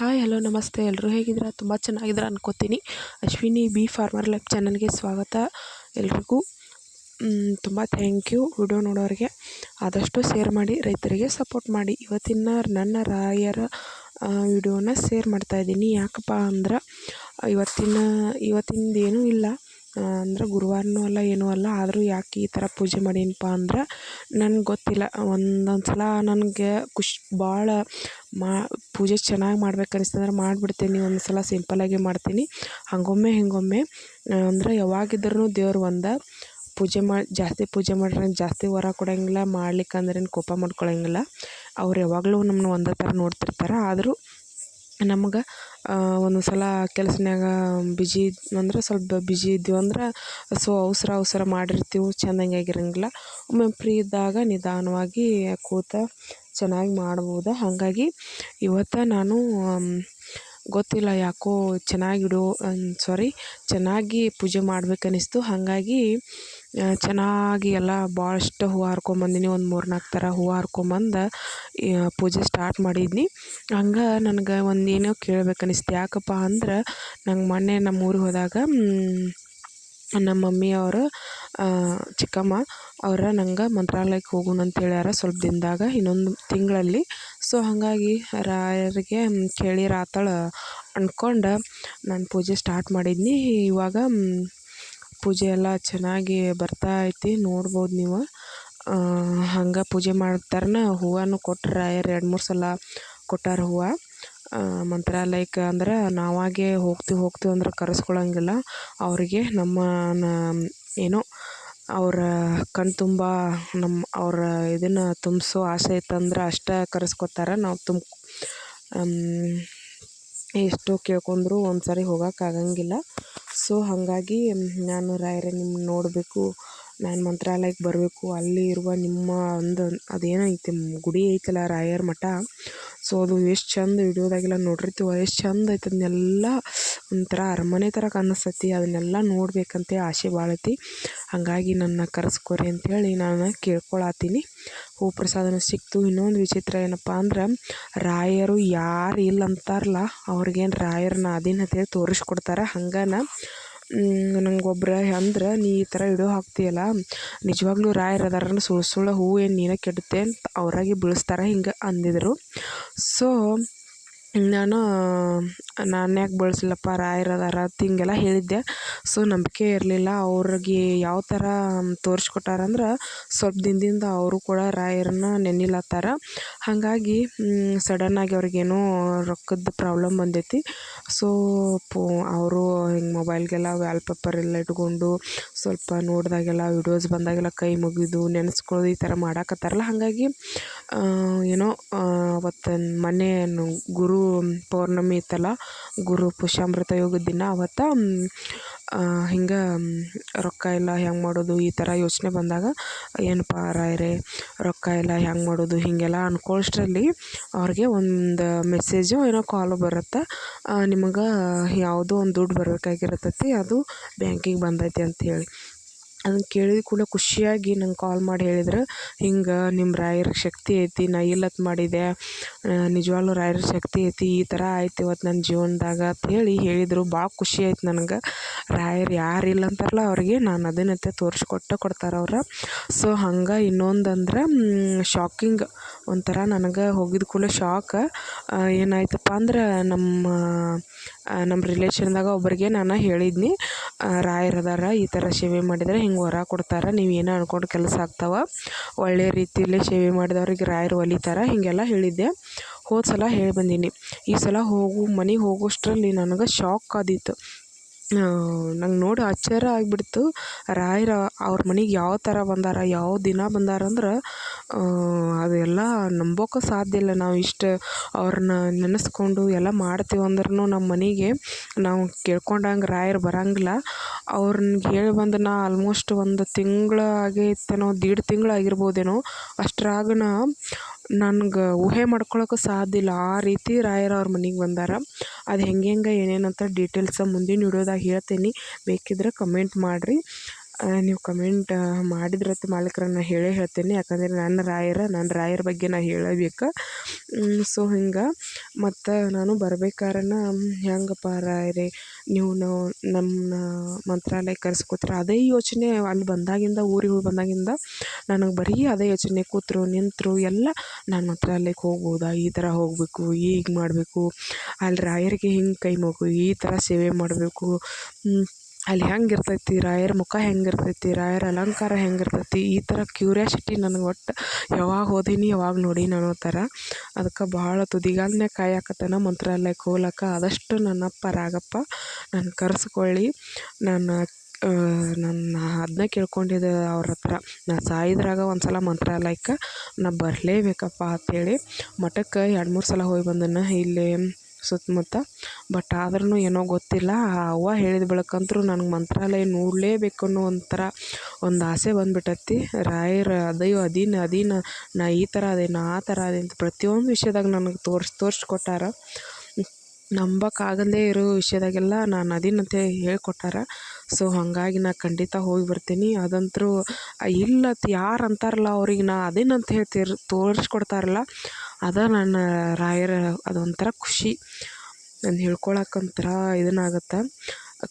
Hi hello ನಮಸ್ತೆ. ಎಲ್ಲರೂ ಹೇಗಿದ್ದೀರಾ? ತುಂಬ ಚೆನ್ನಾಗಿದ್ದೀರಾ ಅನ್ಕೋತೀನಿ. ಅಶ್ವಿನಿ ಬಿ ಫಾರ್ಮರ್ ಲೈಫ್ ಚಾನಲ್ಗೆ ಸ್ವಾಗತ. ಎಲ್ರಿಗೂ ತುಂಬ ಥ್ಯಾಂಕ್ ಯು. ವಿಡಿಯೋ ನೋಡೋರಿಗೆ ಆದಷ್ಟು ಶೇರ್ ಮಾಡಿ, ರೈತರಿಗೆ ಸಪೋರ್ಟ್ ಮಾಡಿ. ಇವತ್ತಿನ ನನ್ನ ರಾಯರ ವಿಡಿಯೋನ ಶೇರ್ ಮಾಡ್ತಾಯಿದ್ದೀನಿ. ಯಾಕಪ್ಪ ಅಂದ್ರೆ ಇವತ್ತಿಂದೇನೂ ಇಲ್ಲ, ಅಂದ್ರೆ ಗುರುವಾರನೂ ಅಲ್ಲ ಏನೂ ಅಲ್ಲ. ಆದರೂ ಯಾಕೆ ಈ ಥರ ಪೂಜೆ ಮಾಡೀನಪ್ಪ ಅಂದ್ರೆ ನನಗೆ ಗೊತ್ತಿಲ್ಲ. ಒಂದೊಂದು ಸಲ ನನಗೆ ಭಾಳ ಪೂಜೆ ಚೆನ್ನಾಗಿ ಮಾಡ್ಬೇಕು ಅನಿಸ್ತಂದ್ರೆ ಮಾಡಿಬಿಡ್ತೀನಿ. ಒಂದು ಸಲ ಸಿಂಪಲ್ಲಾಗಿ ಮಾಡ್ತೀನಿ. ಹಿಂಗೊಮ್ಮೆ ಅಂದ್ರೆ ಯಾವಾಗಿದ್ರೂ ದೇವ್ರು ಜಾಸ್ತಿ ಪೂಜೆ ಮಾಡ್ರೆ ಜಾಸ್ತಿ ವರ ಕೊಡೋಂಗಿಲ್ಲ, ಮಾಡ್ಲಿಕ್ಕೆ ಅಂದ್ರೇನು ಕೋಪ ಮಾಡ್ಕೊಳಂಗಿಲ್ಲ. ಅವ್ರು ಯಾವಾಗಲೂ ನಮ್ಮನ್ನ ಒಂದೇ ಥರ ನೋಡ್ತಿರ್ತಾರೆ. ಆದರೂ ನಮ್ಗೆ ಒಂದೊಂದು ಸಲ ಕೆಲಸನ್ಯಾಗ ಸ್ವಲ್ಪ ಬಿಜಿ ಇದ್ದೀವಿ ಅಂದ್ರೆ ಸೊ ಅವಸರ ಮಾಡಿರ್ತೀವಿ, ಚೆಂದಂಗೆ ಆಗಿರಂಗಿಲ್ಲ. ಒಮ್ಮೆ ಫ್ರೀ ಇದ್ದಾಗ ನಿಧಾನವಾಗಿ ಕೂತ ಚೆನ್ನಾಗಿ ಮಾಡ್ಬೋದು. ಹಾಗಾಗಿ ಇವತ್ತು ನಾನು ಗೊತ್ತಿಲ್ಲ ಯಾಕೋ ಚೆನ್ನಾಗಿ ಪೂಜೆ ಮಾಡ್ಬೇಕನ್ನಿಸ್ತು. ಹಾಗಾಗಿ ಚೆನ್ನಾಗಿ ಎಲ್ಲ ಭಾಳಷ್ಟು ಹೂವು ಹರ್ಕೊಂಬಂದಿನಿ. ಒಂದು 3-4 ಥರ ಹೂವು ಹರ್ಕೊಂಬಂದು ಪೂಜೆ ಸ್ಟಾರ್ಟ್ ಮಾಡಿದ್ನಿ. ಹಂಗೆ ನನಗೆ ಒಂದೇನೋ ಕೇಳ್ಬೇಕನ್ನಿಸ್ತು. ಯಾಕಪ್ಪ ಅಂದ್ರೆ ನಂಗೆ ಮೊನ್ನೆ ನಮ್ಮ ಊರಿಗೆ ಹೋದಾಗ ನಮ್ಮ ಮಮ್ಮಿಯವರು ಚಿಕ್ಕಮ್ಮ ನಂಗೆ ಮಂತ್ರಾಲಯಕ್ಕೆ ಹೋಗೋಣ ಅಂತ ಹೇಳ್ಯಾರ ಸ್ವಲ್ಪ ದಿನದಾಗ, ಇನ್ನೊಂದು ತಿಂಗಳಲ್ಲಿ. ಸೊ ಹಾಗಾಗಿ ರಾಯರಿಗೆ ಕೇಳಿರಾತಳ ಅಂದ್ಕೊಂಡು ನಾನು ಪೂಜೆ ಸ್ಟಾರ್ಟ್ ಮಾಡಿದ್ನಿ. ಇವಾಗ ಪೂಜೆ ಎಲ್ಲ ಚೆನ್ನಾಗಿ ಬರ್ತಾ ಐತಿ, ನೋಡ್ಬೋದು ನೀವು. ಹಂಗೆ ಪೂಜೆ ಮಾಡ್ತಾರನ ಹೂವನ್ನು ಕೊಟ್ಟರೆ ರಾಯರು 2-3 ಸಲ ಕೊಟ್ಟಾರ ಹೂವು ಮಂತ್ರಾಲಯಕ್ಕೆ. ಅಂದ್ರೆ ನಾವಾಗೆ ಹೋಗ್ತೀವಿ ಅಂದ್ರೆ ಕರೆಸ್ಕೊಳಂಗಿಲ್ಲ ಅವ್ರಿಗೆ. ಏನೋ ಅವರ ಕಣ್ ತುಂಬ ಅವ್ರ ಇದನ್ನು ತುಂಬಿಸೋ ಆಸೆ ಇತ್ತಂದ್ರೆ ಅಷ್ಟೇ ಕರೆಸ್ಕೊತಾರೆ. ನಾವು ಎಷ್ಟು ಕೇಳ್ಕೊಂಡ್ರು ಒಂದು ಸಾರಿ ಹೋಗೋಕ್ಕಾಗಂಗಿಲ್ಲ. ಸೊ ಹಾಗಾಗಿ ನಾನು ರಾಯರೇ ನಿಮ್ಮನ್ನ ನೋಡಬೇಕು, ನಾನು ಮಂತ್ರಾಲಯಕ್ಕೆ ಬರಬೇಕು, ಅಲ್ಲಿ ಇರುವ ನಿಮ್ಮ ಅದೇನೋ ಐತಿ ಗುಡಿ ಐತಲ್ಲ ರಾಯರ ಮಠ. ಸೊ ಅದು ಎಷ್ಟು ಚಂದ ವಿಡಿಯೋದಾಗೆಲ್ಲ ನೋಡಿರ್ತೀವಿ, ಎಷ್ಟು ಚಂದ ಐತೆ. ಅದನ್ನೆಲ್ಲ ಒಂಥರ ಅರಮನೆ ಥರ ಕಾಣಿಸ್ತೈತಿ. ಅದನ್ನೆಲ್ಲ ನೋಡ್ಬೇಕಂತ ಆಸೆ ಭಾಳ ಐತಿ. ಹಾಗಾಗಿ ನನ್ನ ಕರೆಸ್ಕೊರಿ ಅಂಥೇಳಿ ನಾನು ಕೇಳ್ಕೊಳತ್ತೀನಿ. ಹೂ ಪ್ರಸಾದನೂ ಸಿಕ್ತು. ಇನ್ನೊಂದು ವಿಚಿತ್ರ ಏನಪ್ಪ ಅಂದ್ರೆ ರಾಯರು ಯಾರು ಇಲ್ಲ ಅಂತಾರಲ್ಲ ಅವ್ರಿಗೇನು ರಾಯರನ್ನ ಅಧೀನತೆ ತೋರಿಸ್ಕೊಡ್ತಾರೆ. ಹಂಗನ ನಂಗೊಬ್ರು ಅಂದ್ರೆ ನೀ ಈ ಥರ ವಿಡಿಯೋ ಹಾಕ್ತೀಯಲ್ಲ, ನಿಜವಾಗ್ಲೂ ರಾಯರು ಅದಾರ, ಸುಳ್ಳು ಹೂವು ಏನು ನೀನೇ ಕೆಡುತ್ತೆ ಅಂತ ಅವರಾಗಿ ಬೀಳಿಸ್ತಾರೆ ಹಿಂಗೆ ಅಂದಿದ್ರು. ಸೊ ನಾನು ಯಾಕೆ ಬಳಸಲಪ್ಪ, ರಾಯರು ಅದಾರ ಅಂತ ಹಿಂಗೆಲ್ಲ ಹೇಳಿದ್ದೆ. ಸೊ ನಂಬಿಕೆ ಇರಲಿಲ್ಲ. ಅವ್ರಿಗೆ ಯಾವ ಥರ ತೋರಿಸ್ಕೊಟ್ಟಾರಂದ್ರೆ ಸ್ವಲ್ಪ ದಿನದಿಂದ ಅವರು ಕೂಡ ರಾಯರನ್ನ ನೆನಿಲತ್ತಾರ. ಹಾಗಾಗಿ ಸಡನ್ನಾಗಿ ಅವ್ರಿಗೇನೋ ರೊಕ್ಕದ ಪ್ರಾಬ್ಲಮ್ ಬಂದೈತಿ. ಸೊ ಅವರು ಹಿಂಗೆ ಮೊಬೈಲ್ಗೆಲ್ಲ ವಾಲ್ಪೇಪರ್ ಎಲ್ಲ ಇಟ್ಕೊಂಡು ಸ್ವಲ್ಪ ನೋಡಿದಾಗೆಲ್ಲ ವಿಡಿಯೋಸ್ ಬಂದಾಗೆಲ್ಲ ಕೈ ಮುಗಿದು ನೆನೆಸ್ಕೊಳ್ಳೋದು ಈ ಥರ ಮಾಡಾಕತ್ತಾರಲ್ಲ. ಹಾಗಾಗಿ ಏನೋ ಅವತ್ತು ಮೊನ್ನೆ ಗುರು ಪೌರ್ಣಮಿ ಇತ್ತಲ್ಲ, ಗುರು ಪುಷ್ಯಾಮೃತ ಯೋಗದ ದಿನ. ಅವತ್ತು ಹಿಂಗೆ ರೊಕ್ಕ ಇಲ್ಲ ಹೆಂಗೆ ಮಾಡೋದು ಈ ಥರ ಯೋಚನೆ ಬಂದಾಗ, ಏನಪ್ಪ ರಾಯರೇ ರೊಕ್ಕ ಇಲ್ಲ ಹೆಂಗೆ ಮಾಡೋದು ಹೀಗೆಲ್ಲ ಅಂದ್ಕೊಳ್ಳೋಷ್ಟರಲ್ಲಿ ಅವ್ರಿಗೆ ಒಂದು ಮೆಸೇಜು ಏನೋ ಕಾಲು ಬರುತ್ತೆ, ನಿಮಗೆ ಯಾವುದೋ ಒಂದು ದುಡ್ಡು ಬರಬೇಕಾಗಿರತೈತಿ, ಅದು ಬ್ಯಾಂಕಿಗೆ ಬಂದೈತಿ ಅಂಥೇಳಿ. ಅದನ್ನು ಕೇಳಿದ ಕೂಡಲೇ ಖುಷಿಯಾಗಿ ನಂಗೆ ಕಾಲ್ ಮಾಡಿ ಹೇಳಿದ್ರು, ಹಿಂಗೆ ನಿಮ್ಮ ರಾಯರ ಶಕ್ತಿ ಐತಿ, ನಾ ಇಲ್ಲತ್ ಮಾಡಿದೆ, ನಿಜವಾಗ್ಲೂ ರಾಯರ ಶಕ್ತಿ ಐತಿ, ಈ ಥರ ಆಯ್ತು ಇವತ್ತು ನನ್ನ ಜೀವನದಾಗ ಅಂತ ಹೇಳಿದರು. ಭಾಳ ಖುಷಿ ಆಯ್ತು ನನಗೆ. ರಾಯರು ಯಾರು ಇಲ್ಲ ಅಂತಾರಲ್ಲ ಅವ್ರಿಗೆ ನಾನು ಅದನ್ನಂತೆ ಕೊಡ್ತಾರೆ ಅವ್ರು. ಸೊ ಹಂಗೆ ಇನ್ನೊಂದಂದ್ರೆ ಶಾಕಿಂಗ್ ಒಂಥರ ನನಗೆ ಹೋಗಿದ ಕೂಡಲೇ ಶಾಕ್. ಏನಾಯ್ತಪ್ಪ ಅಂದ್ರೆ ನಮ್ಮ ರಿಲೇಷನ್ದಾಗ ಒಬ್ಬರಿಗೆ ನಾನು ಹೇಳಿದ್ನಿ, ರಾಯರು ಅದಾರ, ಈ ಥರ ಸೇವೆ ಮಾಡಿದರೆ ಹಿಂಗೆ ವರ ಕೊಡ್ತಾರೆ, ನೀವು ಏನೋ ಅನ್ಕೊಂಡು ಕೆಲಸ ಆಗ್ತಾವೆ, ಒಳ್ಳೆಯ ರೀತಿಯಲ್ಲಿ ಸೇವೆ ಮಾಡಿದವ್ರಿಗೆ ರಾಯರು ಒಲಿತಾರೆ ಹಿಂಗೆಲ್ಲ ಹೇಳಿದ್ದೆ. ಹೋದ ಸಲ ಹೇಳಿ ಬಂದೀನಿ. ಈ ಸಲ ಮನೆಗೆ ಹೋಗೋಷ್ಟರಲ್ಲಿ ನನಗೆ ಶಾಕ್ ಆದಿತ್ತು. ನಂಗೆ ನೋಡಿ ಆಶ್ಚರ್ಯ ಆಗಿಬಿಡ್ತು. ರಾಯರು ಅವ್ರ ಮನೆಗೆ ಯಾವ ಥರ ಬಂದಾರ, ಯಾವ ದಿನ ಬಂದಾರಂದ್ರೆ ಅದೆಲ್ಲ ನಂಬೋಕೆ ಸಾಧ್ಯ ಇಲ್ಲ. ನಾವು ಇಷ್ಟು ಅವ್ರನ್ನ ನೆನೆಸ್ಕೊಂಡು ಎಲ್ಲ ಮಾಡ್ತೀವಿ ಅಂದ್ರೂ ನಮ್ಮ ಮನೆಗೆ ನಾವು ಕೇಳ್ಕೊಂಡಂಗೆ ರಾಯರು ಬರೋಂಗಿಲ್ಲ. ಅವ್ರನ್ನ ಹೇಳಿ ಬಂದು ನಾ ಆಲ್ಮೋಸ್ಟ್ 1 ತಿಂಗಳು ಆಗೈತೇನೋ, 1.5 ತಿಂಗಳು ಆಗಿರ್ಬೋದೇನೋ. ಅಷ್ಟ್ರಾಗ ನನಗೆ ಊಹೆ ಮಾಡ್ಕೊಳಕ್ಕೆ ಸಾಧ್ಯ ಇಲ್ಲ, ಆ ರೀತಿ ರಾಯರು ಅವ್ರ ಮನೆಗೆ ಬಂದಾರ. ಅದು ಹೆಂಗೆ ಏನೇನಂತ ಡೀಟೇಲ್ಸ ಮುಂದಿನ ವಿಡಿಯೋದಾಗ ಹೇಳ್ತೀನಿ, ಬೇಕಿದ್ರೆ ಕಮೆಂಟ್ ಮಾಡಿರಿ. ನೀವು ಕಮೆಂಟ್ ಮಾಡಿದ್ರತ್ತೆ ಮಾಲೀಕರ ನಾ ಹೇಳೇ ಹೇಳ್ತೇನೆ. ಯಾಕಂದರೆ ನನ್ನ ರಾಯರ ಬಗ್ಗೆ ನಾ ಹೇಳಬೇಕು. ಸೊ ಹಿಂಗೆ ಮತ್ತು ನಾನು ಬರ್ಬೇಕಾರನ ಹೆಂಗಪ್ಪ ರಾಯರೇ ನೀವು ನಮ್ಮ ಮಂತ್ರಾಲಯ ಕರೆಸ್ಕೊತೀರ ಅದೇ ಯೋಚನೆ ಅಲ್ಲಿ ಬಂದಾಗಿಂದ, ಊರಿಗೆ ಹೋಗಿ ಬಂದಾಗಿಂದ ನನಗೆ ಬರೀ ಅದೇ ಯೋಚನೆ. ಕೂತರು ನಿಂತರು ಎಲ್ಲ ನಾನು ಮಂತ್ರಾಲಯಕ್ಕೆ ಹೋಗ್ಬೋದಾ, ಈ ಥರ ಹೋಗಬೇಕು, ಈಗ ಮಾಡಬೇಕು, ಅಲ್ಲಿ ರಾಯರಿಗೆ ಹಿಂಗೆ ಕೈ ಮುಗು, ಈ ಥರ ಸೇವೆ ಮಾಡಬೇಕು, ಅಲ್ಲಿ ಹೆಂಗಿರ್ತೈತಿ ರಾಯರ ಮುಖ, ಹೆಂಗಿರ್ತೈತಿ ರಾಯರ ಅಲಂಕಾರ, ಹೆಂಗಿರ್ತೈತಿ, ಈ ಥರ ಕ್ಯೂರಿಯಾಸಿಟಿ ನನಗೆ ಒಟ್ಟು ಯಾವಾಗ ಹೋದೀನಿ ಯಾವಾಗ ನೋಡೀನಿ ಅನ್ನೋ ಥರ. ಅದಕ್ಕೆ ಭಾಳ ತುದಿಗಾಲನ್ಯಾಗ ಕಾಯಕತ್ತಾನ ಮಂತ್ರಾಲಯಕ್ಕೆ ಹೋಗ್ಲಕ್ಕ. ಆದಷ್ಟು ನನ್ನಪ್ಪ ರಾಗಪ್ಪ ನಾನು ಕರೆಸ್ಕೊಳ್ಳಿ. ನಾನು ಅದನ್ನ ಕೇಳ್ಕೊಂಡಿದ್ದೆ ಅವ್ರ ಹತ್ರ, ನಾ ಸಾಯಿದ್ರಾಗ ಒಂದು ಸಲ ಮಂತ್ರಾಲಯಕ್ಕೆ ನಾ ಬರಲೇಬೇಕಪ್ಪ ಅಂಥೇಳಿ. ಮಠಕ್ಕೆ 2-3 ಸಲ ಹೋಗಿ ಬಂದನು ಇಲ್ಲೇ ಸುತ್ತಮುತ್ತ. ಬಟ್ ಆದ್ರೂ ಏನೋ ಗೊತ್ತಿಲ್ಲ, ಅವ್ವ ಹೇಳಿದ ಬೆಳಕಂತೂ ನನಗೆ ಮಂತ್ರಾಲಯ ನೋಡಲೇಬೇಕು ಅನ್ನೋ ಒಂಥರ ಒಂದು ಆಸೆ ಬಂದುಬಿಟ್ಟತಿ. ರಾಯರು ಅದೀನ ನಾ ಈ ಥರ ಅದೇನು ಆ ಥರ ಅದೇ ಅಂತ ಪ್ರತಿಯೊಂದು ವಿಷಯದಾಗ ನನಗೆ ತೋರಿಸ್ಕೊಟ್ಟಾರ. ನಂಬಕ್ಕಾಗದೇ ಇರೋ ವಿಷಯದಾಗೆಲ್ಲ ನಾನು ಅದೀನಂತ ಹೇಳ್ಕೊಟ್ಟಾರ. ಸೊ ಹಾಗಾಗಿ ನಾ ಖಂಡಿತ ಹೋಗಿ ಬರ್ತೀನಿ. ಅದಂತರೂ ಇಲ್ಲತ್ ಯಾರು ಅಂತಾರಲ್ಲ ಅವ್ರಿಗೆ ನಾ ಅದೇನಂತ ಹೇಳಿ ತೋರಿಸ್ಕೊಡ್ತಾರಲ್ಲ, ಅದ ನನ್ನ ರಾಯರ ಅದೊಂಥರ ಖುಷಿ. ನಾನು ಹೇಳ್ಕೊಳಕ್ಕಂತರ ಇದನ್ನಾಗತ್ತೆ.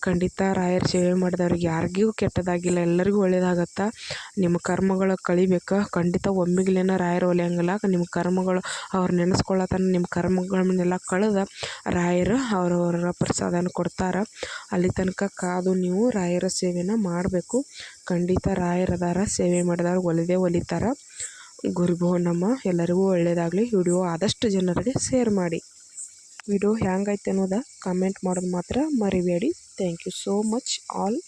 ಖಂಡಿತ ರಾಯರ ಸೇವೆ ಮಾಡಿದವ್ರಿಗೆ ಯಾರಿಗೂ ಕೆಟ್ಟದಾಗಿಲ್ಲ, ಎಲ್ಲರಿಗೂ ಒಳ್ಳೇದಾಗತ್ತೆ. ನಿಮ್ಮ ಕರ್ಮಗಳು ಕಳಿಬೇಕು. ಖಂಡಿತ ಒಮ್ಮಿಗ್ಲೇನ ರಾಯರು ಒಲಿಯಂಗಿಲ್ಲ. ನಿಮ್ಮ ಕರ್ಮಗಳು ಅವ್ರು ನೆನೆಸ್ಕೊಳ್ಳತ್ತಾನ. ನಿಮ್ಮ ಕರ್ಮಗಳನ್ನೆಲ್ಲ ಕಳೆದ ರಾಯರು ಅವ್ರವ್ರ ಪ್ರಸಾದನ ಕೊಡ್ತಾರೆ. ಅಲ್ಲಿ ತನಕ ಕಾದು ನೀವು ರಾಯರ ಸೇವೆನ ಮಾಡಬೇಕು. ಖಂಡಿತ ರಾಯರದಾರ, ಸೇವೆ ಮಾಡಿದವ್ರು ಒಲಿತಾರೆ. ಗುರುಭೋ ನಮ. ಎಲ್ಲರಿಗೂ ಒಳ್ಳೆಯದಾಗಲಿ. ವಿಡಿಯೋ ಆದಷ್ಟು ಜನರಿಗೆ ಶೇರ್ ಮಾಡಿ. ವಿಡಿಯೋ ಹ್ಯಾಂಗೈತೆ ಅನ್ನೋದು ಕಮೆಂಟ್ ಮಾಡೋದು ಮಾತ್ರ ಮರಿಬೇಡಿ. Thank you so much all.